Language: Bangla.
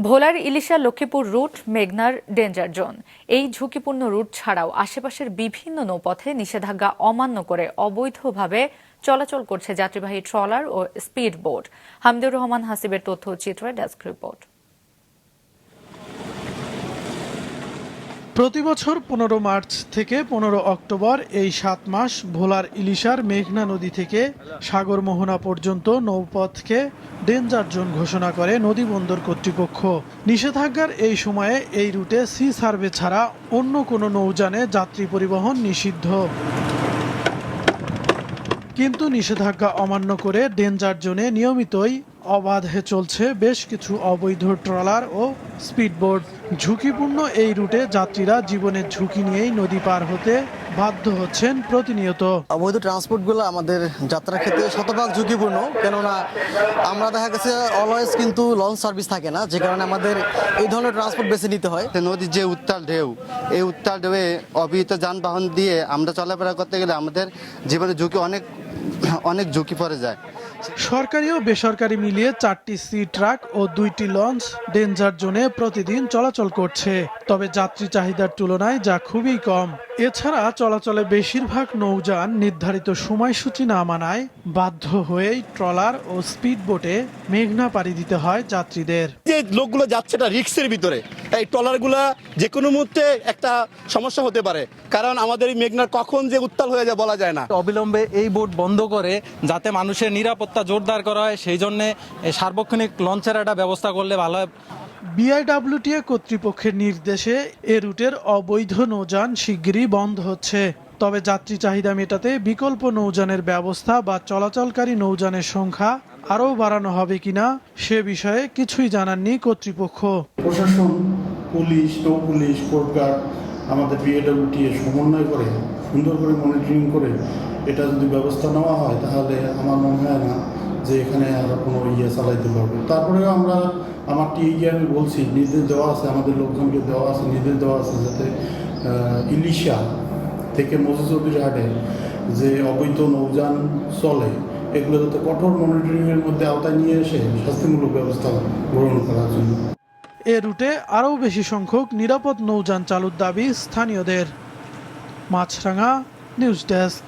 ভোলার ইলিশা লক্ষ্মীপুর রুট মেঘনার ডেঞ্জার জোন। এই ঝুঁকিপূর্ণ রুট ছাড়াও আশেপাশের বিভিন্ন নৌপথে নিষেধাজ্ঞা অমান্য করে অবৈধভাবে চলাচল করছে যাত্রীবাহী ট্রলার ও স্পিড বোট। হামিদুর রহমান হাসিবের তথ্যচিত্রে ডেস্ক রিপোর্ট। প্রতিবছর 15 মার্চ থেকে 15 অক্টোবর এই 7 মাস ভোলার ইলিশার মেঘনা নদী থেকে সাগর মোহনা পর্যন্ত নৌপথকে ডেঞ্জার জোন ঘোষণা করে নদী বন্দর কর্তৃপক্ষ। নিষেধাজ্ঞার এই সময়ে এই রুটে সি সার্ভে ছাড়া অন্য কোনো নৌযানে যাত্রী পরিবহন নিষিদ্ধ। কিন্তু নিষেধাজ্ঞা অমান্য করে ডেঞ্জার জোনে নিয়মিতই অবাধে চলছে বেশ কিছু অবৈধ ট্রলার ও স্পিডবোট। ঝুঁকিপূর্ণ এই রুটে যাত্রীরা জীবনের ঝুঁকি নিয়েই নদী পার হতে বাধ্য হচ্ছেন প্রতিনিয়ত। অবৈধ ট্রান্সপোর্টগুলো আমাদের যাত্রার ক্ষেত্রে শতভাগ ঝুঁকিপূর্ণ, কেননা আমরা দেখা গেছে অলওয়েজ কিন্তু লঞ্চ সার্ভিস থাকে না, যে কারণে আমাদের এই ধরনের ট্রান্সপোর্ট বেছে নিতে হয়। নদীর যে উত্তাল ঢেউ, এই উত্তাল ঢেউয়ে অবিহিত যানবাহন দিয়ে আমরা চলাফেরা করতে গেলে আমাদের জীবনের ঝুঁকি অনেক ঝুঁকি পড়ে যায়। সরকারি ও বেসরকারি মিলিয়ে 4টি সি ট্রাক ও 2টি লঞ্চ ডেঞ্জার জোনে প্রতিদিন চলাচল করছে, তবে যাত্রী চাহিদার তুলনায় যা খুবই কম। এছাড়া চলাচলে বেশিরভাগ নৌযান নির্ধারিত সময়সূচি না মানায় বাধ্য হয়েই ট্রলার ও স্পিড বোটে মেঘনা পাড়ি দিতে হয় যাত্রীদের। যে লোকগুলো যাচ্ছে এটা রিস্কের ভিতরে, এই ট্রলারগুলো যে কোনো মুহূর্তে একটা সমস্যা হতে পারে, কারণ আমাদের এই মেঘনার কখন যে উত্তাল হয়ে যায় বলা যায় না। অবিলম্বে এই বোট বন্ধ করে যাতে মানুষের নিরাপত্তা জোরদার করা হয়, সেই জন্য সার্বক্ষণিক লঞ্চের একটা ব্যবস্থা করলে ভালো হয়। বিআইডব্লিউটিএ কর্তৃপক্ষের নির্দেশে এ রুটের অবৈধ নৌযান শিগগিরই বন্ধ হচ্ছে, তবে যাত্রী চাহিদা মেটাতে বিকল্প নৌযানের ব্যবস্থা বা চলাচলকারী নৌযানের সংখ্যা আরও বাড়ানো হবে কিনা সে বিষয়ে কিছুই জানাননি কর্তৃপক্ষ। প্রশাসন, পুলিশ, নৌ পুলিশ, কোস্টগার্ড আমাদের বিআইডব্লিউটিএ সমন্বয় করে সুন্দর করে মনিটরিং করে এটা যদি ব্যবস্থা নেওয়া হয়, তাহলে আমার মনে হয় না যে এখানে আর কোনো চালাইতে পারবে। তারপরেও আমার টিএকে আমি বলছি, নির্দেশ দেওয়া আছে, আমাদের লোকজনকে দেওয়া আছে, নির্দেশ দেওয়া আছে যাতে ইলিশা থেকে মসজিদ হাটে যে অবৈধ নৌযান চলে এগুলো যাতে কঠোর মনিটরিংয়ের মধ্যে আওতায় নিয়ে এসে শাস্তিমূলক ব্যবস্থা গ্রহণ করার জন্য। এ রুটে আরও বেশি সংখ্যক নিরাপদ নৌযান চালুর দাবি স্থানীয়দের। মাছরাঙা নিউজ ডেস্ক।